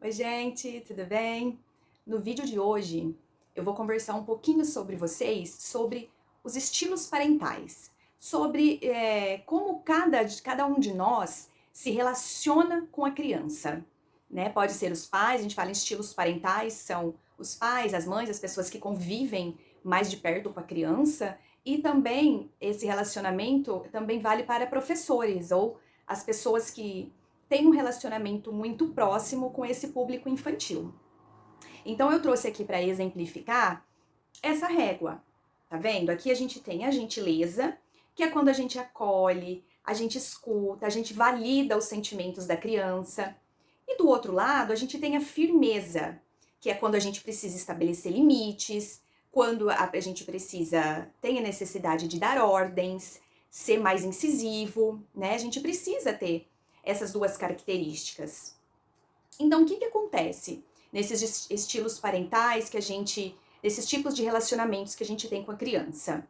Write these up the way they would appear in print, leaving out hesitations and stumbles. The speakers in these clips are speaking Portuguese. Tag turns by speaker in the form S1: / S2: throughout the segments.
S1: Oi, gente, tudo bem? No vídeo de hoje, eu vou conversar um pouquinho sobre sobre os estilos parentais, sobre como cada um de nós se relaciona com a criança, né? Pode ser os pais, a gente fala em estilos parentais, são os pais, as mães, as pessoas que convivem mais de perto com a criança, e também esse relacionamento também vale para professores ou as pessoas que tem um relacionamento muito próximo com esse público infantil. Então eu trouxe aqui para exemplificar essa régua. Tá vendo? Aqui a gente tem a gentileza, que é quando a gente acolhe, a gente escuta, a gente valida os sentimentos da criança. E do outro lado, a gente tem a firmeza, que é quando a gente precisa estabelecer limites, quando a gente tem a necessidade de dar ordens, ser mais incisivo, né? A gente precisa ter essas duas características. Então, o que acontece nesses estilos parentais nesses tipos de relacionamentos que a gente tem com a criança?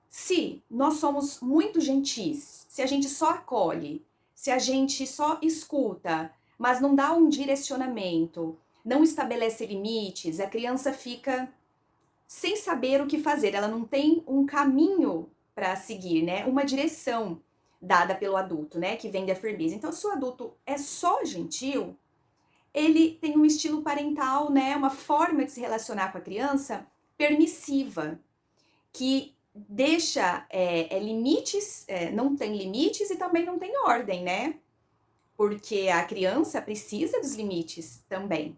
S1: Se nós somos muito gentis, se a gente só acolhe, se a gente só escuta, mas não dá um direcionamento, não estabelece limites, a criança fica sem saber o que fazer, ela não tem um caminho para seguir, né? Uma direção dada pelo adulto, né? Que vem da firmeza. Então, se o adulto é só gentil, ele tem um estilo parental, né? Uma forma de se relacionar com a criança permissiva, que deixa limites, não tem limites e também não tem ordem, né? Porque a criança precisa dos limites também.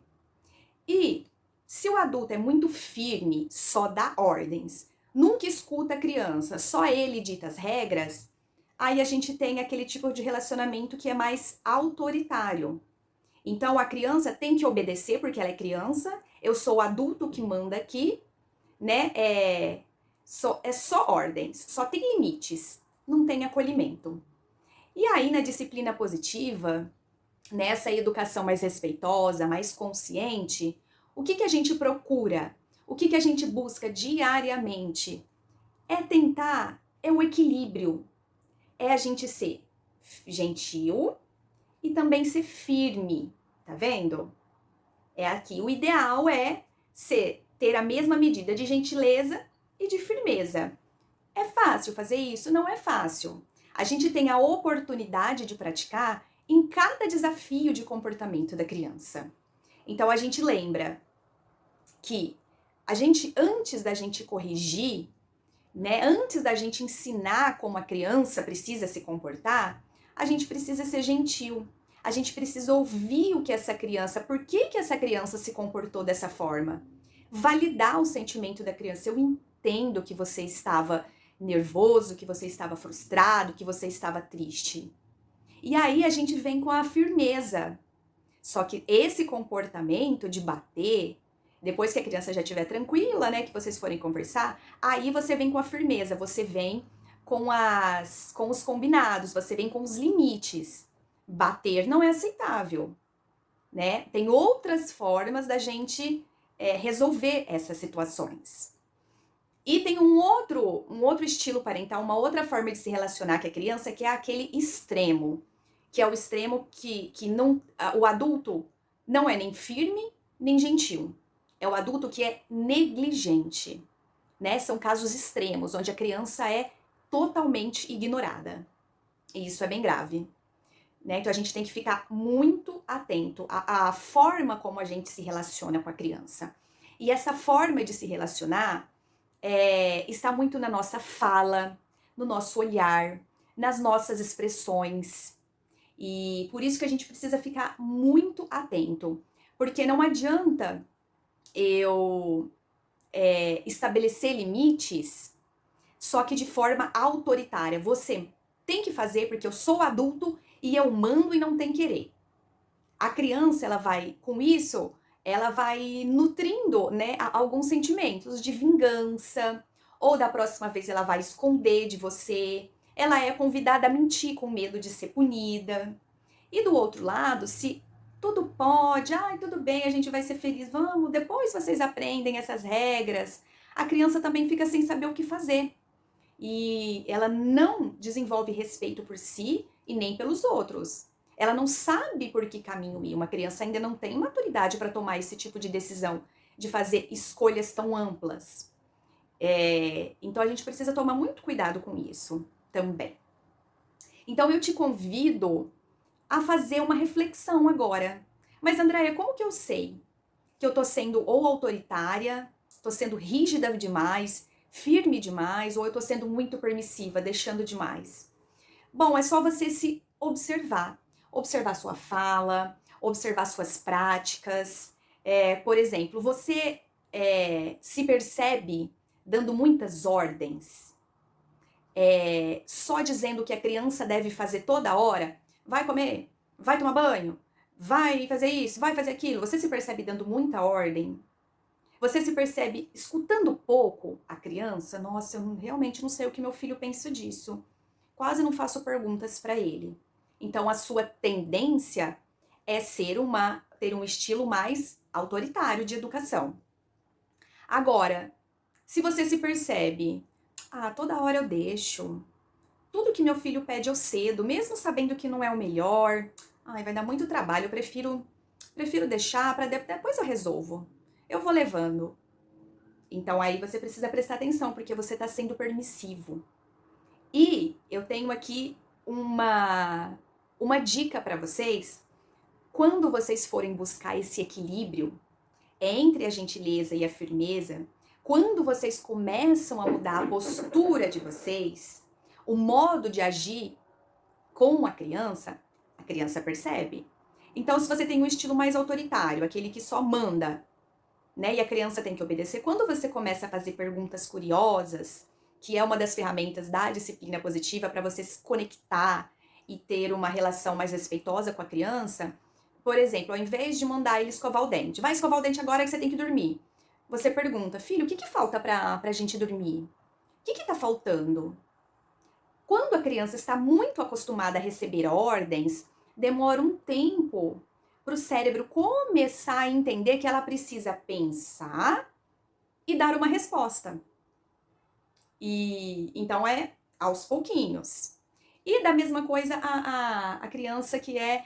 S1: E se o adulto é muito firme, só dá ordens, nunca escuta a criança, só ele dita as regras, aí a gente tem aquele tipo de relacionamento que é mais autoritário. Então a criança tem que obedecer porque ela é criança, eu sou o adulto que manda aqui, né? É só ordens, só tem limites, não tem acolhimento. E aí na disciplina positiva, nessa educação mais respeitosa, mais consciente, o que a gente procura? O que a gente busca diariamente? É tentar, é o equilíbrio, é a gente ser gentil e também ser firme, tá vendo? É aqui. O ideal é ter a mesma medida de gentileza e de firmeza. É fácil fazer isso? Não é fácil. A gente tem a oportunidade de praticar em cada desafio de comportamento da criança. Então a gente lembra que antes da gente corrigir, né, antes da gente ensinar como a criança precisa se comportar, a gente precisa ser gentil. A gente precisa ouvir por que essa criança se comportou dessa forma. Validar o sentimento da criança. Eu entendo que você estava nervoso, que você estava frustrado, que você estava triste. E aí a gente vem com a firmeza. Só que esse comportamento de bater, depois que a criança já estiver tranquila, né, que vocês forem conversar, aí você vem com a firmeza, você vem com os combinados, você vem com os limites. Bater não é aceitável, né? Tem outras formas da gente resolver essas situações. E tem um outro estilo parental, uma outra forma de se relacionar com a criança, que é aquele extremo, que é o extremo que não, o adulto não é nem firme nem gentil. É o adulto que é negligente, né? São casos extremos, onde a criança é totalmente ignorada. E isso é bem grave, né? Então a gente tem que ficar muito atento à forma como a gente se relaciona com a criança. E essa forma de se relacionar está muito na nossa fala, no nosso olhar, nas nossas expressões. E por isso que a gente precisa ficar muito atento. Porque não adianta eu estabelecer limites, só que de forma autoritária. Você tem que fazer porque eu sou adulto e eu mando e não tem querer. A criança, com isso, ela vai nutrindo, né, alguns sentimentos de vingança, ou da próxima vez ela vai esconder de você, ela é convidada a mentir com medo de ser punida. E do outro lado, se tudo pode, tudo bem, a gente vai ser feliz, vamos, depois vocês aprendem essas regras, a criança também fica sem saber o que fazer. E ela não desenvolve respeito por si e nem pelos outros. Ela não sabe por que caminho ir. Uma criança ainda não tem maturidade para tomar esse tipo de decisão, de fazer escolhas tão amplas. Então a gente precisa tomar muito cuidado com isso também. Então eu te convido a fazer uma reflexão agora. Mas, Andréia, como que eu sei que eu tô sendo ou autoritária, tô sendo rígida demais, firme demais, ou eu tô sendo muito permissiva, deixando demais? Bom, é só você se observar. Observar sua fala, observar suas práticas. Por exemplo, você se percebe dando muitas ordens, só dizendo que a criança deve fazer toda hora? Vai comer, vai tomar banho, vai fazer isso, vai fazer aquilo. Você se percebe dando muita ordem? Você se percebe escutando pouco a criança? Nossa, eu realmente não sei o que meu filho pensa disso. Quase não faço perguntas para ele. Então a sua tendência é ter um estilo mais autoritário de educação. Agora, se você se percebe, toda hora eu deixo, tudo que meu filho pede eu cedo, mesmo sabendo que não é o melhor, vai dar muito trabalho, eu prefiro deixar para depois eu resolvo. Eu vou levando. Então aí você precisa prestar atenção, porque você está sendo permissivo. E eu tenho aqui uma dica para vocês. Quando vocês forem buscar esse equilíbrio entre a gentileza e a firmeza, quando vocês começam a mudar a postura de vocês, o modo de agir com a criança percebe. Então, se você tem um estilo mais autoritário, aquele que só manda, né, e a criança tem que obedecer, quando você começa a fazer perguntas curiosas, que é uma das ferramentas da disciplina positiva para você se conectar e ter uma relação mais respeitosa com a criança, por exemplo, ao invés de mandar ele escovar o dente, vai escovar o dente agora que você tem que dormir. Você pergunta, filho, o que falta pra gente dormir? O que tá faltando? Quando a criança está muito acostumada a receber ordens, demora um tempo para o cérebro começar a entender que ela precisa pensar e dar uma resposta. E então é aos pouquinhos. E da mesma coisa a criança que é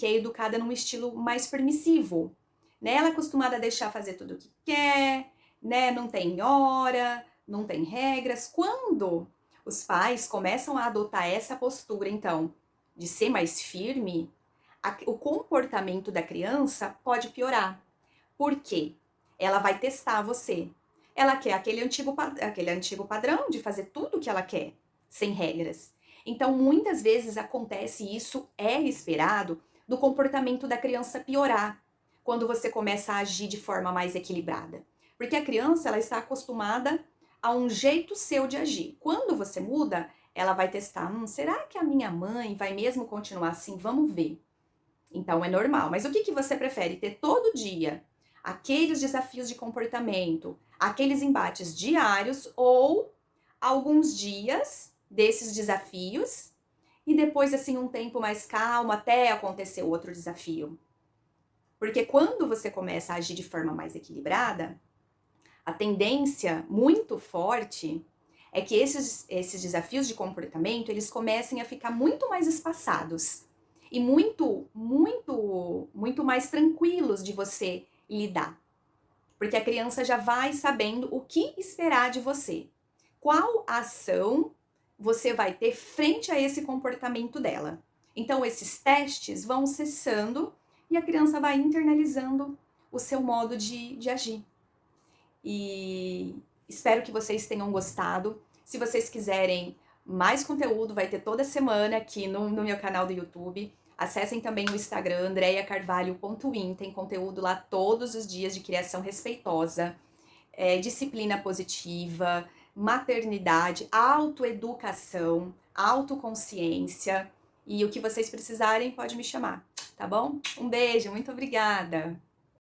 S1: educada num estilo mais permissivo, né? Ela é acostumada a deixar fazer tudo o que quer, né? Não tem hora, não tem regras. Quando os pais começam a adotar essa postura, então, de ser mais firme, o comportamento da criança pode piorar. Por quê? Ela vai testar você. Ela quer aquele antigo padrão de fazer tudo o que ela quer, sem regras. Então, muitas vezes acontece isso, é esperado, do comportamento da criança piorar, quando você começa a agir de forma mais equilibrada. Porque a criança, ela está acostumada a um jeito seu de agir. Quando você muda, ela vai testar, será que a minha mãe vai mesmo continuar assim? Vamos ver. Então, é normal. Mas o que você prefere? Ter todo dia aqueles desafios de comportamento, aqueles embates diários, ou alguns dias desses desafios e depois, assim, um tempo mais calmo até acontecer outro desafio? Porque quando você começa a agir de forma mais equilibrada, a tendência muito forte é que esses desafios de comportamento, eles comecem a ficar muito mais espaçados e muito mais tranquilos de você lidar. Porque a criança já vai sabendo o que esperar de você. Qual ação você vai ter frente a esse comportamento dela. Então, esses testes vão cessando e a criança vai internalizando o seu modo de agir. E espero que vocês tenham gostado. Se vocês quiserem mais conteúdo, vai ter toda semana aqui no meu canal do YouTube. Acessem também o Instagram, andreacarvalho.in, tem conteúdo lá todos os dias de criação respeitosa, disciplina positiva, maternidade, autoeducação, autoconsciência. E o que vocês precisarem, pode me chamar, tá bom? Um beijo, muito obrigada!